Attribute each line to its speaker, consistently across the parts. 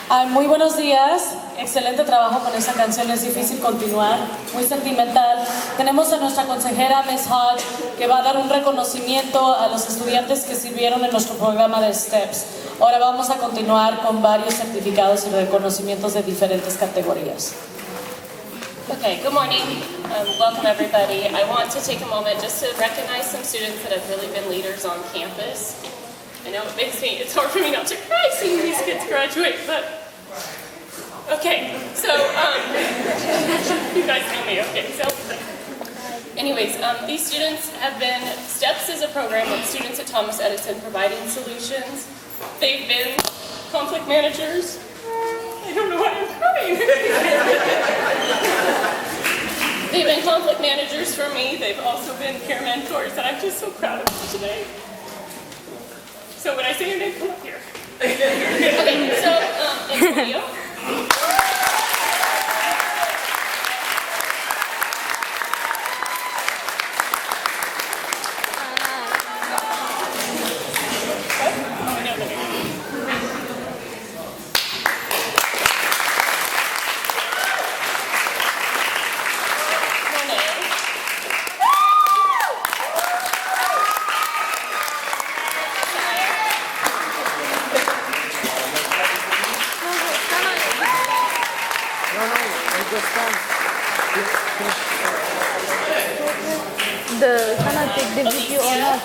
Speaker 1: Muy buenos días, excelente trabajo con esta canción, es difícil continuar, muy sentimental. Tenemos a nuestra consejera Ms. Hodge que va a dar un reconocimiento a los estudiantes que sirvieron en nuestro programa de STEPS. Ahora vamos a continuar con varios certificados y reconocimientos de diferentes categorías.
Speaker 2: Okay, good morning. Welcome everybody. I want to take a moment just to recognize some students that have really been leaders on campus. I know it's hard for me not to cry seeing these kids graduate, but okay, so you guys know me, okay, so anyways, these students have been, STEPS is a program with students at Thomas Edison providing solutions. They've been conflict managers. I don't know why I'm crying. They've been conflict managers for me. They've also been peer mentors, and I'm just so proud of them today. So when I say your name, come up here. Okay, so Antonio.
Speaker 3: Can I take the video or not?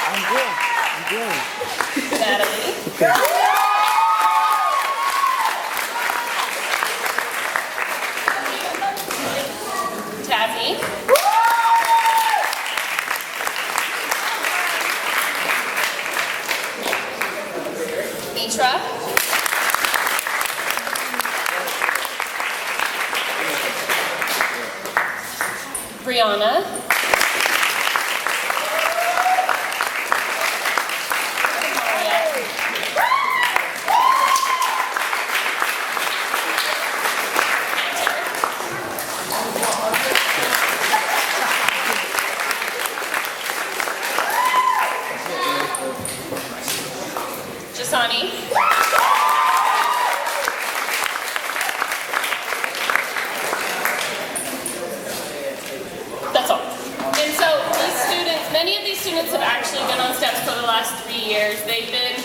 Speaker 2: I'm doing. Natalie.
Speaker 3: Okay.
Speaker 2: Tazzy. Mitra. Brianna. Jasani. That's all. And so these students, many of these students have actually been on STEPS for the last 3 years. They've been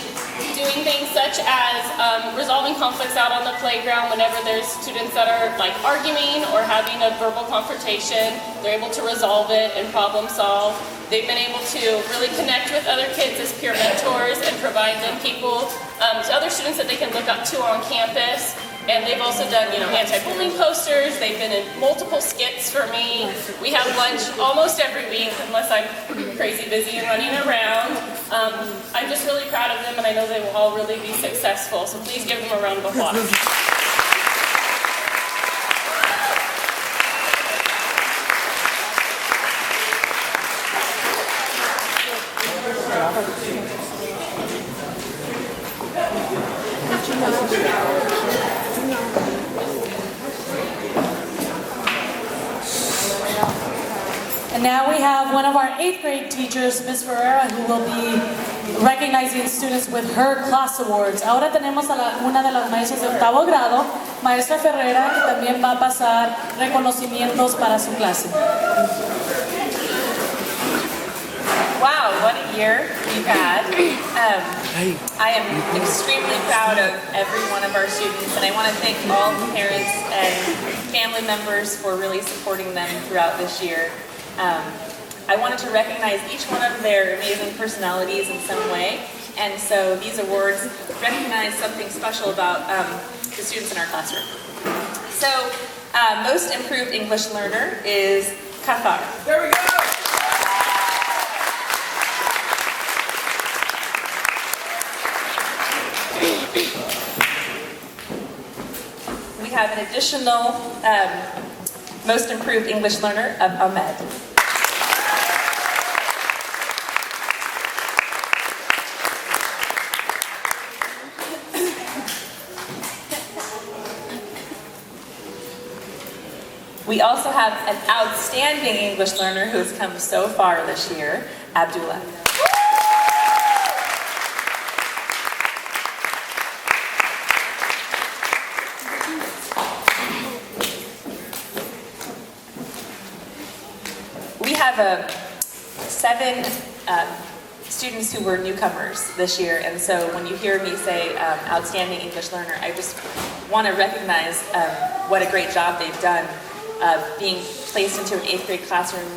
Speaker 2: doing things such as resolving conflicts out on the playground whenever there's students that are like arguing or having a verbal confrontation. They're able to resolve it and problem solve. They've been able to really connect with other kids as peer mentors and provide them people, to other students that they can look up to on campus. And they've also done, anti-bullying posters. They've been in multiple skits for me. We have lunch almost every week, unless I'm crazy busy and running around. I'm just really proud of them, and I know they will all really be successful. So please give them a round of applause.
Speaker 1: And now we have one of our 8th grade teachers, Ms. Ferreira, who will be recognizing students with her class awards. Ahora tenemos a una de las maestras de 8º grado, maestra Ferreira, que también va a pasar reconocimientos para su clase.
Speaker 4: Wow, what a year we've had. I am extremely proud of every one of our students, and I want to thank all the parents and family members for really supporting them throughout this year. I wanted to recognize each one of their amazing personalities in some way, and so these awards recognize something special about the students in our classroom. So, Most Improved English Learner is Qatar.
Speaker 5: There we go!
Speaker 4: We have an additional Most Improved English Learner of Ahmed. We also have an outstanding English learner who has come so far this year, Abdullah. We have 7 students who were newcomers this year, and so when you hear me say outstanding English learner, I just want to recognize what a great job they've done being placed into an 8th grade classroom,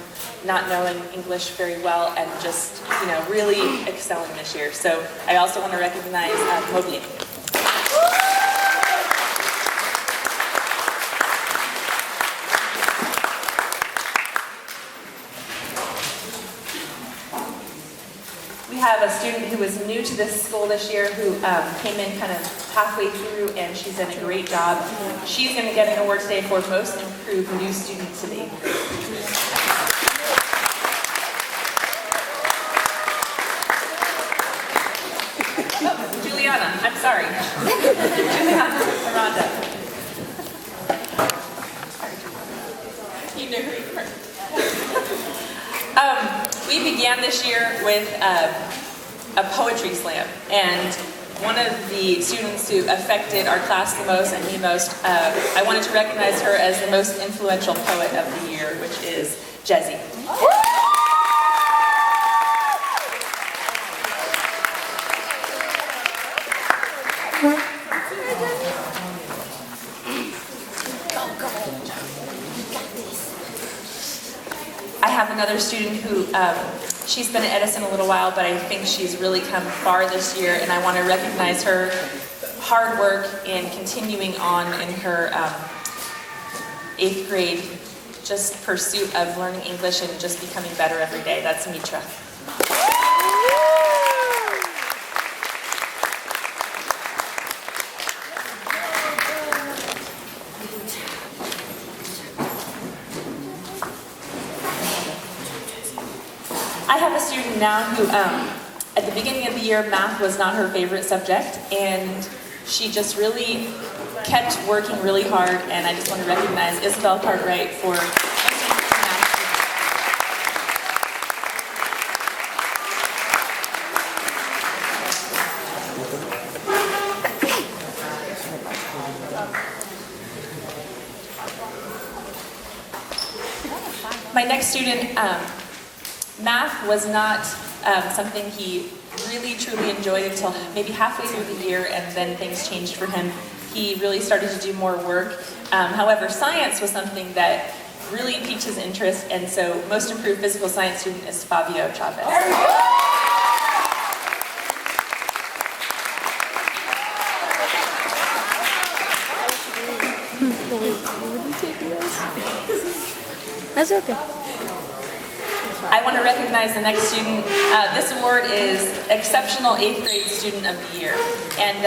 Speaker 4: not knowing English very well, and just really excelling this year. So I also want to recognize Mobley. We have a student who was new to this school this year who came in kind of halfway through, and she's done a great job. She's going to get an award today for Most Improved New Student to the Juliana, I'm sorry. Juliana Miranda. You knew who you were. We began this year with a poetry slam, and one of the students who affected our class the most and me most, I wanted to recognize her as the most influential poet of the year, which is Jezzy. I have another student who, she's been at Edison a little while, but I think she's really come far this year, and I want to recognize her hard work in continuing on in her 8th grade just pursuit of learning English and just becoming better every day. That's Mitra. I have a student now who, at the beginning of the year, math was not her favorite subject, and she just really kept working really hard, and I just want to recognize Isabel Cartwright for my next student. Math was not something he really truly enjoyed until maybe halfway through the year, and then things changed for him. He really started to do more work. However, science was something that really piqued his interest, and so Most Improved Physical Science student is Fabio Chavez.
Speaker 3: That's okay.
Speaker 4: I want to recognize the next student. This award is Exceptional 8th Grade Student of the Year. And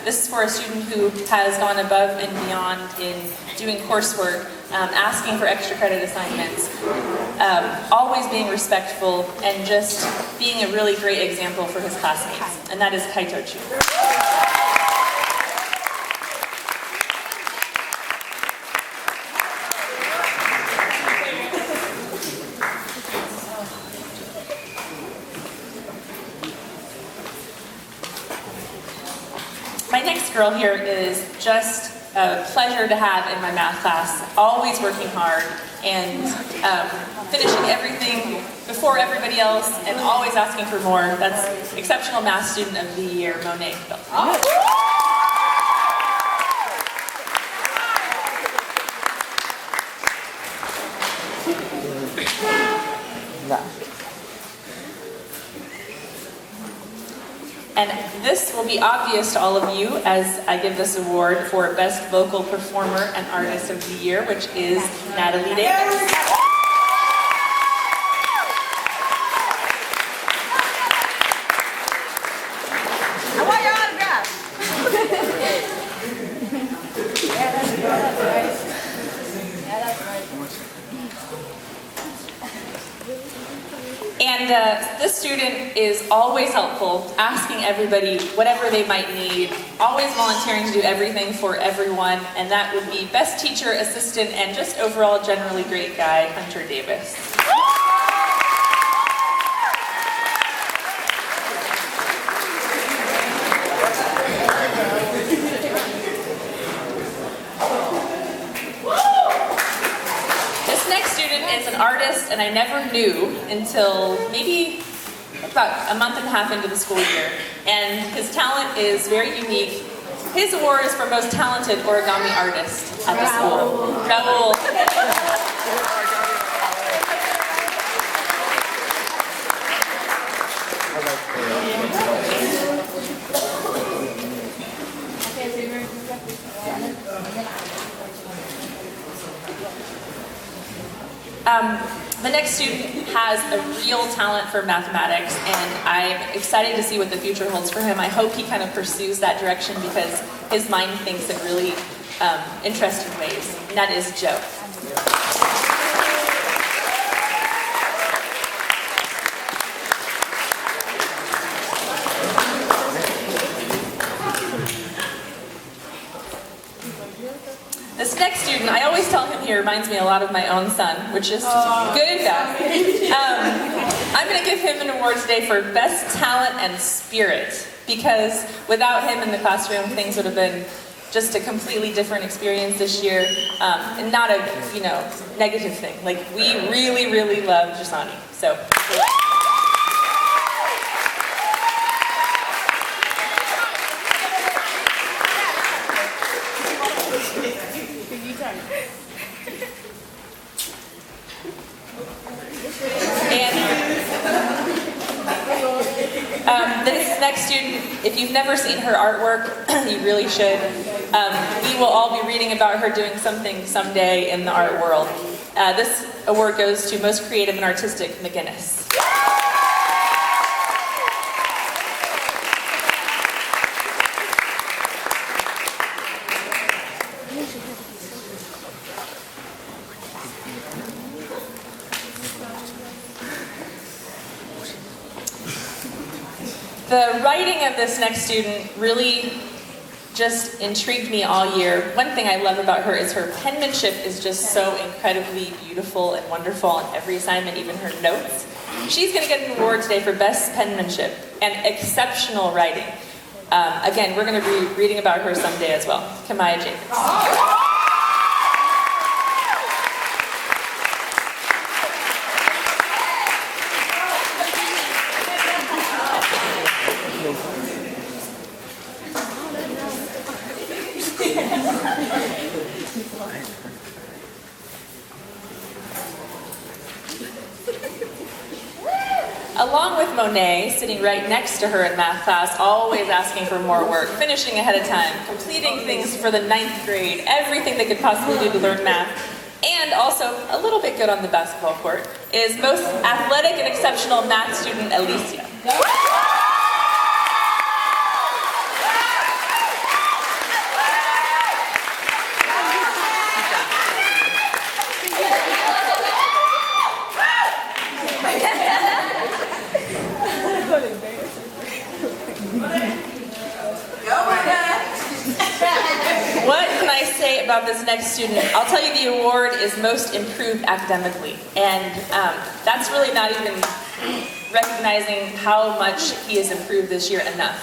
Speaker 4: this is for a student who has gone above and beyond in doing coursework, asking for extra credit assignments, always being respectful, and just being a really great example for his classmates. And that is Kaito Chu. My next girl here is just a pleasure to have in my math class, always working hard and finishing everything before everybody else and always asking for more. That's Exceptional Math Student of the Year, Monet. And this will be obvious to all of you as I give this award for Best Vocal Performer and Artist of the Year, which is Natalie Davis.
Speaker 5: I want your autograph. Yeah, that's right. Yeah, that's right.
Speaker 4: And this student is always helpful, asking everybody whatever they might need, always volunteering to do everything for everyone, and that would be best teacher, assistant, and just overall generally great guy, Hunter Davis. Is an artist, and I never knew until maybe about a month and a half into the school year. And his talent is very unique. His award is for most talented origami artist at the school. Raul. The next student has a real talent for mathematics, and I'm excited to see what the future holds for him. I hope he kind of pursues that direction because his mind thinks in really interesting ways, and that is Joe. This next student, I always tell him he reminds me a lot of my own son, which is good and bad. I'm going to give him an award today for Best Talent and Spirit, because without him in the classroom, things would have been just a completely different experience this year, and not a negative thing. Like, we really, really love Jasani. So. This next student, if you've never seen her artwork, you really should. We will all be reading about her doing something someday in the art world. This award goes to Most Creative and Artistic McGinnis. The writing of this next student really just intrigued me all year. One thing I love about her is her penmanship is just so incredibly beautiful and wonderful on every assignment, even her notes. She's going to get an award today for Best Penmanship and Exceptional Writing. Again, we're going to be reading about her someday as well. Kamaya Jacobs. Along with Monet, sitting right next to her in math class, always asking for more work, finishing ahead of time, completing things for the 9th grade, everything they could possibly do to learn math, and also a little bit good on the basketball court, is most athletic and exceptional math student Alicia. What can I say about this next student? I'll tell you the award is Most Improved Academically, and that's really not even recognizing how much he has improved this year enough.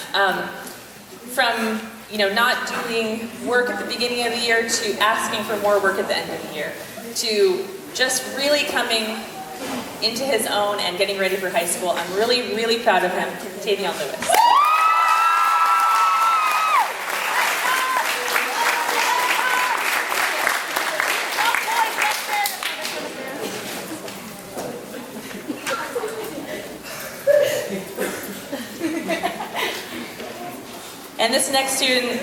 Speaker 4: From not doing work at the beginning of the year to asking for more work at the end of the year, to just really coming into his own and getting ready for high school. I'm really, really proud of him. Tavion Lewis. And this next student,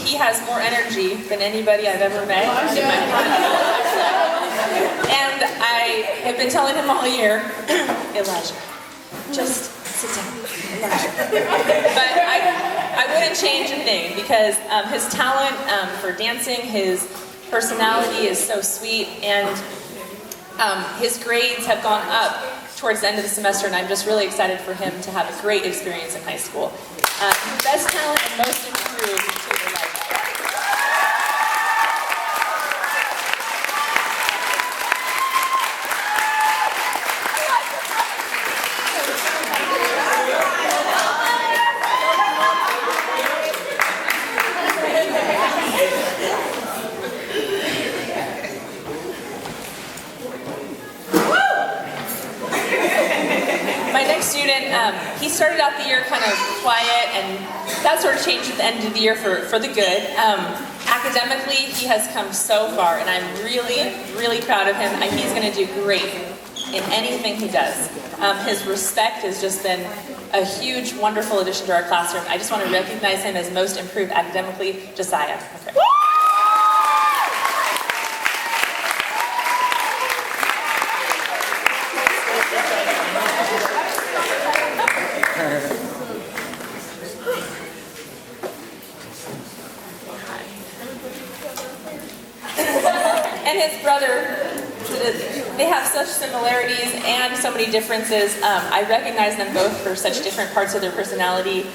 Speaker 4: he has more energy than anybody I've ever met in my life. And I have been telling him all year, Elijah, just sit down, Elijah. But I wouldn't change a thing because his talent for dancing, his personality is so sweet, and His grades have gone up towards the end of the semester, and I'm just really excited for him to have a great experience in high school. Best talent and most improved tutor life. My next student, he started out the year kind of quiet, and that sort of changed at the end of the year for the good. Academically, he has come so far, and I'm really, really proud of him. He's going to do great in anything he does. His respect has just been a huge, wonderful addition to our classroom. I just want to recognize him as most improved academically, Josiah. Okay. And his brother, they have such similarities and so many differences. I recognize them both for such different parts of their personality.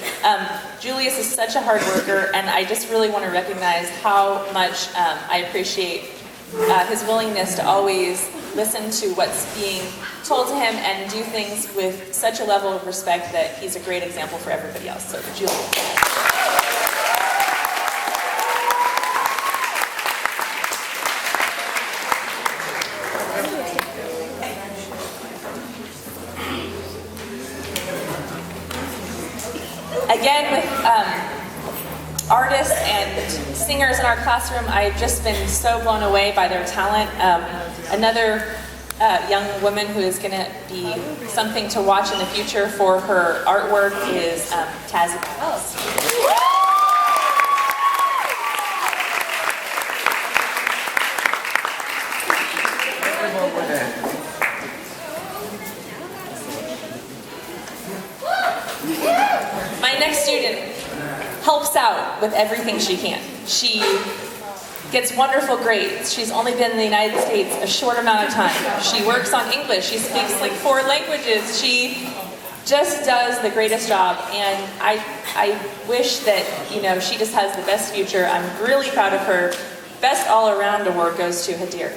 Speaker 4: Julius is such a hard worker, and I just really want to recognize how much I appreciate his willingness to always listen to what's being told to him and do things with such a level of respect that he's a great example for everybody else. So, Julius. Again, with artists and singers in our classroom, I've just been so blown away by their talent. Another young woman who is going to be something to watch in the future for her artwork is Tazzy. My next student helps out with everything she can. She gets wonderful grades. She's only been in the United States a short amount of time. She works on English. She speaks like 4 languages. She just does the greatest job, and I wish that, you know, she just has the best future. I'm really proud of her. Best all-around award goes to Hadir.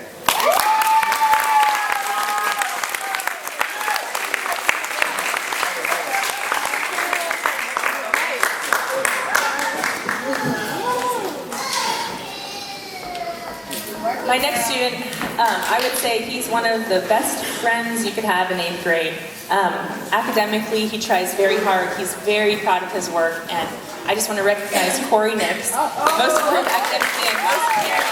Speaker 4: My next student, I would say he's one of the best friends you could have in 8th grade. Academically, he tries very hard. He's very proud of his work, and I just want to recognize Corey Nix, most improved academically and most caring.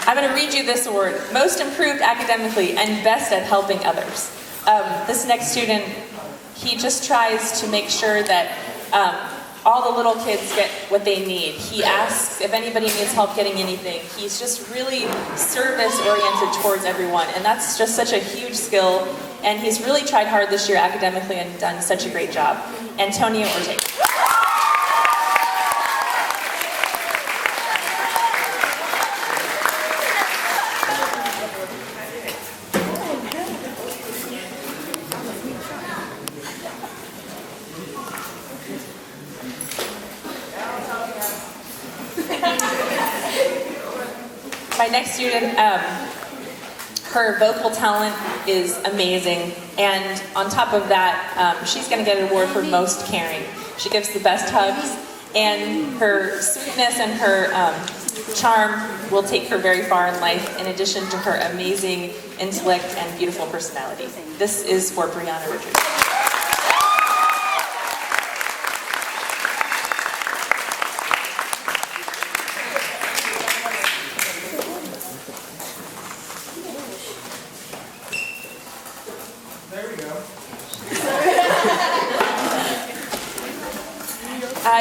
Speaker 4: I'm going to read you this award, most improved academically and best at helping others. This next student, he just tries to make sure that all the little kids get what they need. He asks if anybody needs help getting anything. He's just really service-oriented towards everyone, and that's just such a huge skill, and he's really tried hard this year academically and done such a great job. Antonio Ortega. My next student, her vocal talent is amazing, and on top of that, she's going to get an award for most caring. She gives the best hugs, and her sweetness and her charm will take her very far in life, in addition to her amazing intellect and beautiful personality. This is for Brianna Richards.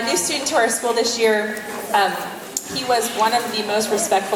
Speaker 4: New student to our school this year. He was one of the most respectful